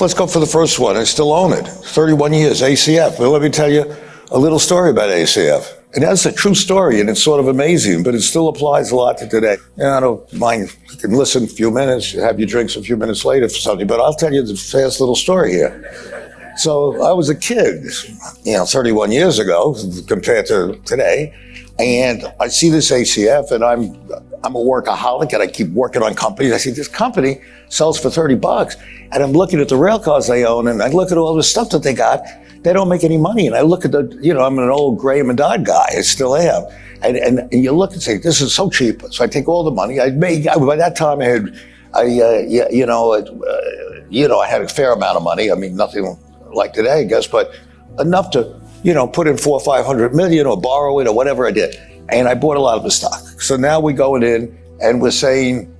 let's go for the first one. I still own it. 31 years, ACF. Well, let me tell you a little story about ACF. And that's a true story, and it's sort of amazing, but it still applies a lot to today. And I don't mind, you can listen a few minutes, have your drinks a few minutes later for something, but I'll tell you the fast little story here. So I was a kid, 31 years ago compared to today, and I see this ACF, and I'm a workaholic, and I keep working on companies. I see this company sells for $30, and I'm looking at the rail cars they own, and I look at all the stuff that they got. They don't make any money. And I look at I'm an old Graham and Dodd guy. I still am. And you look and say, this is so cheap. So I take all the money. By that time I had a fair amount of money. I mean, nothing like today, I guess, but enough to, put in 400 or 500 million or borrow it or whatever I did. And I bought a lot of the stock. So now we're going in and we're saying,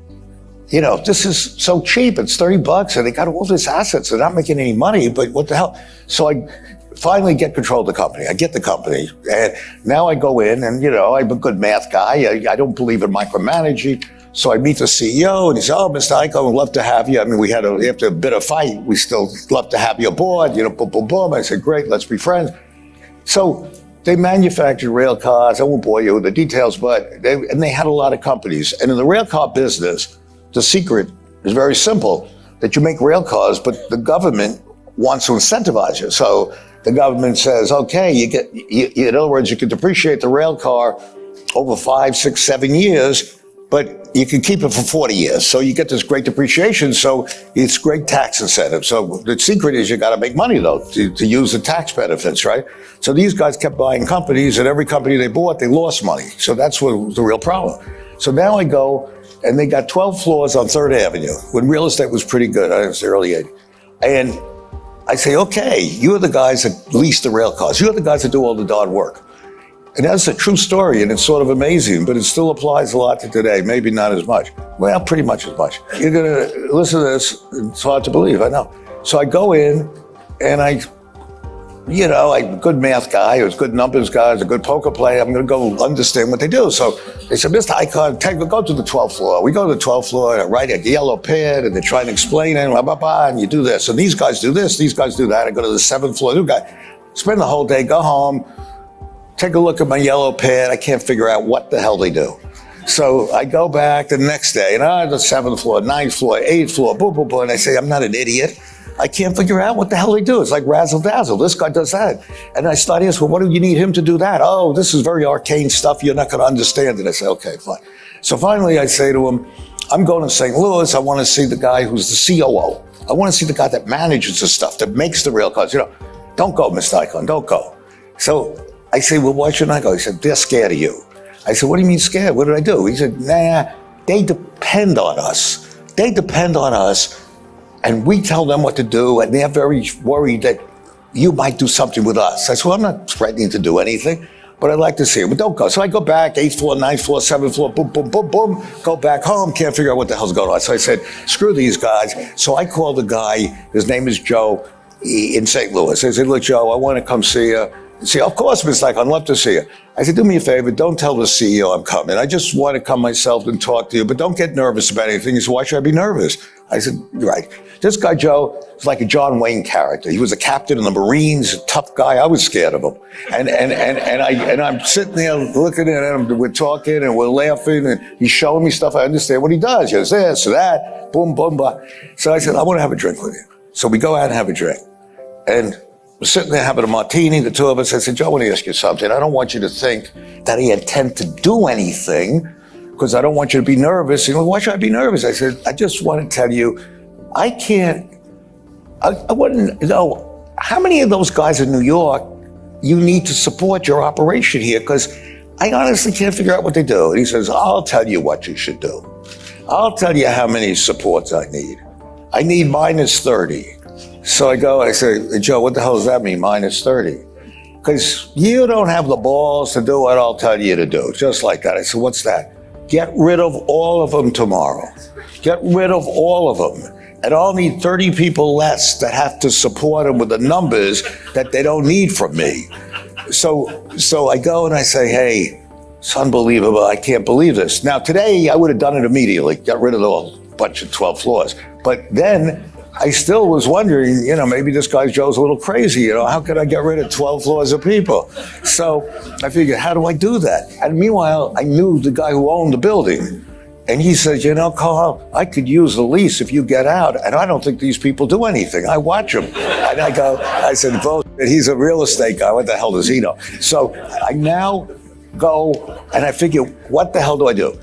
this is so cheap. It's $30 and they got all these assets. They're not making any money, but what the hell? So I finally get control of the company. I get the company. And now I go in and, I'm a good math guy. I don't believe in micromanaging. So I meet the CEO and he said, Mr. Eckman, we'd love to have you. I mean, after a bit of fight, we still love to have you aboard, boom, boom, boom. I said, great, let's be friends. So they manufactured rail cars. I won't bore you with the details, but they had a lot of companies. And in the rail car business, the secret is very simple, that you make rail cars, but the government wants to incentivize you. So the government says, okay, in other words, you can depreciate the rail car over 5, 6, 7 years, but you can keep it for 40 years. So you get this great depreciation, so it's great tax incentive. So the secret is you got to make money, though, to use the tax benefits, right? So these guys kept buying companies, and every company they bought, they lost money. So that's what was the real problem. So now I go, and they got 12 floors on 3rd Avenue, when real estate was pretty good. I was the early 80s. And I say, okay, you're the guys that lease the rail cars. You're the guys that do all the darn work. And that's a true story, and it's sort of amazing, but it still applies a lot to today, maybe not as much. Well, pretty much as much. You're going to listen to this, it's hard to believe, I know. So I go in, and I'm a good math guy, I was a good numbers guy, I was a good poker player, I'm going to go understand what they do. So they said, Mr. Icahn, go to the 12th floor. We go to the 12th floor, and I write a yellow pad, and they try to explain it, and you do this. And these guys do this, these guys do that. I go to the 7th floor, new guy. Spend the whole day, go home, take a look at my yellow pad. I can't figure out what the hell they do. So I go back the next day, and the 7th floor, 9th floor, 8th floor, boom, boom, boom. And I say, I'm not an idiot. I can't figure out what the hell they do. It's like razzle dazzle. This guy does that. And I start asking, well, what do you need him to do that? Oh, this is very arcane stuff. You're not going to understand it. I say, okay, fine. So finally I say to him, I'm going to St. Louis. I want to see the guy who's the COO. I want to see the guy that manages the stuff, that makes the rail cars. Don't go, Mr. Icahn, don't go. So I say, well, why shouldn't I go? He said, they're scared of you. I said, what do you mean scared? What did I do? He said, nah, they depend on us. They depend on us, and we tell them what to do, and they're very worried that you might do something with us. I said, well, I'm not threatening to do anything, but I'd like to see it. But don't go. So I go back, 8th floor, 9th floor, 7th floor, boom, boom, boom, boom, go back home, can't figure out what the hell's going on. So I said, screw these guys. So I called the guy, his name is Joe, in St. Louis. I said, look, Joe, I want to come see you. See, of course, Mr. Icahn, I'd love to see you. I said, do me a favor, don't tell the CEO I'm coming. I just want to come myself and talk to you, but don't get nervous about anything. He said, why should I be nervous? I said, right. This guy, Joe, is like a John Wayne character. He was a captain in the Marines, a tough guy. I was scared of him. And I'm sitting there looking at him, we're talking and we're laughing, and he's showing me stuff. I understand what he does. He does this or that, boom, boom, boom. So I said, I want to have a drink with you. So we go out and have a drink. And we're sitting there having a martini, the two of us. I said, Joe, I want to ask you something. I don't want you to think that I intend to do anything, because I don't want you to be nervous. Why should I be nervous? I said, I just want to tell you, I wouldn't know how many of those guys in New York you need to support your operation here, because I honestly can't figure out what they do. And he says, I'll tell you what you should do. I'll tell you how many supports I need. I need minus 30. So I say, Joe, what the hell does that mean, minus 30? Because you don't have the balls to do what I'll tell you to do, just like that. I said, what's that? Get rid of all of them tomorrow. Get rid of all of them. And I'll need 30 people less that have to support them with the numbers that they don't need from me. So I go and I say, hey, it's unbelievable. I can't believe this. Now, today, I would have done it immediately, got rid of the whole bunch of 12 floors. But then I still was wondering, maybe this guy Joe's a little crazy. How could I get rid of 12 floors of people? So I figured, how do I do that? And meanwhile, I knew the guy who owned the building. And he said, Carl, I could use the lease if you get out. And I don't think these people do anything. I watch them. And I said, bullshit, he's a real estate guy. What the hell does he know? So I now go and I figure, what the hell do I do?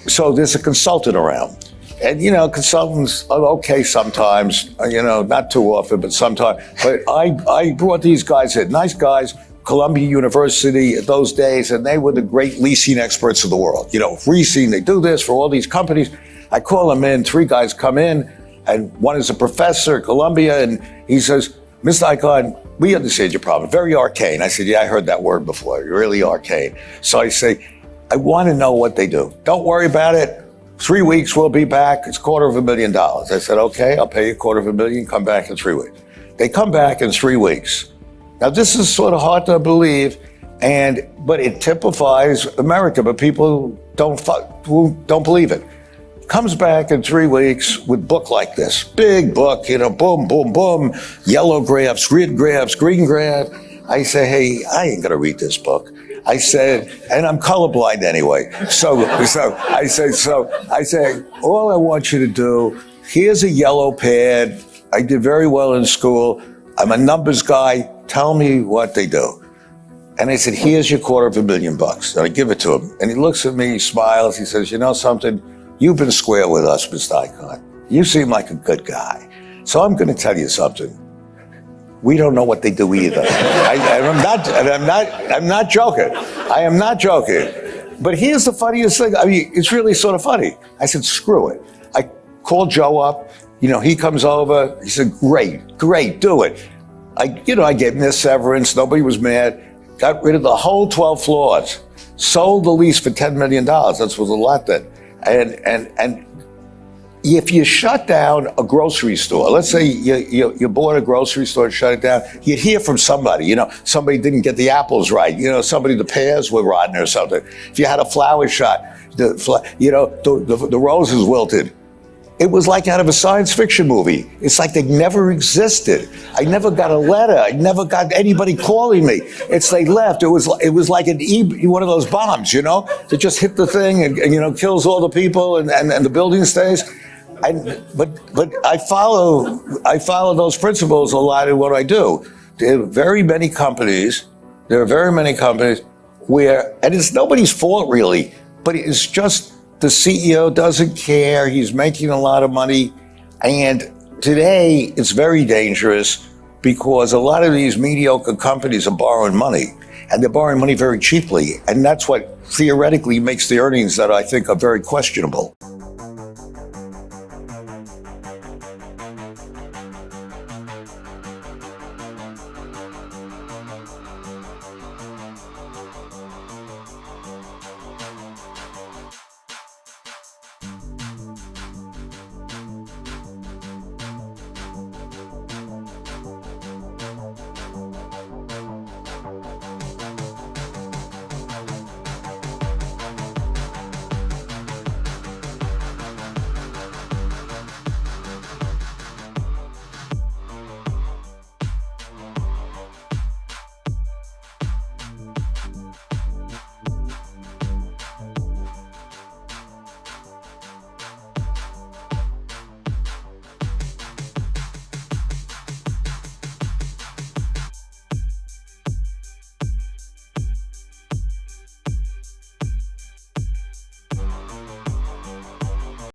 So there's a consultant around. And, consultants are okay sometimes, not too often, but sometimes. But I brought these guys in, nice guys, Columbia University at those days, and they were the great leasing experts of the world. Leasing, they do this for all these companies. I call them in, 3 guys come in, and one is a professor at Columbia, and he says, Mr. Ackman, we understand your problem, very arcane. I said, yeah, I heard that word before, really arcane. So I say, I want to know what they do. Don't worry about it. 3 weeks, we'll be back. It's $250,000. I said, okay, I'll pay you $250,000, come back in 3 weeks. They come back in 3 weeks. Now, this is sort of hard to believe, but it typifies America, but people don't believe it. Comes back in 3 weeks with book like this, big book, boom, boom, boom, yellow graphs, green graph. I say, hey, I ain't gonna read this book. I said, and I'm colorblind anyway. So I say, all I want you to do, here's a yellow pad. I did very well in school. I'm a numbers guy. Tell me what they do. And I said, here's your $250,000. And I give it to him. And he looks at me, he smiles. He says, you know something? You've been square with us, Mr. Ackman. You seem like a good guy. So I'm going to tell you something. We don't know what they do either. I'm not joking. I am not joking. But here's the funniest thing. I mean, it's really sort of funny. I said, screw it. I called Joe up. He comes over. He said, great, do it. I gave him this severance. Nobody was mad. Got rid of the whole 12 floors. Sold the lease for $10 million. That was a lot then. And if you shut down a grocery store, let's say you bought a grocery store and shut it down, you'd hear from somebody, somebody didn't get the apples right, the pears were rotten or something. If you had a flower shop, the roses wilted. It was like out of a science fiction movie. It's like they never existed. I never got a letter. I never got anybody calling me. They left. It was like one of those bombs, that just hit the thing and kills all the people and the building stays. But I follow those principles a lot in what I do. There are very many companies where, and it's nobody's fault really, but it's just the CEO doesn't care. He's making a lot of money. And today it's very dangerous because a lot of these mediocre companies are borrowing money, and they're borrowing money very cheaply. And that's what theoretically makes the earnings that I think are very questionable.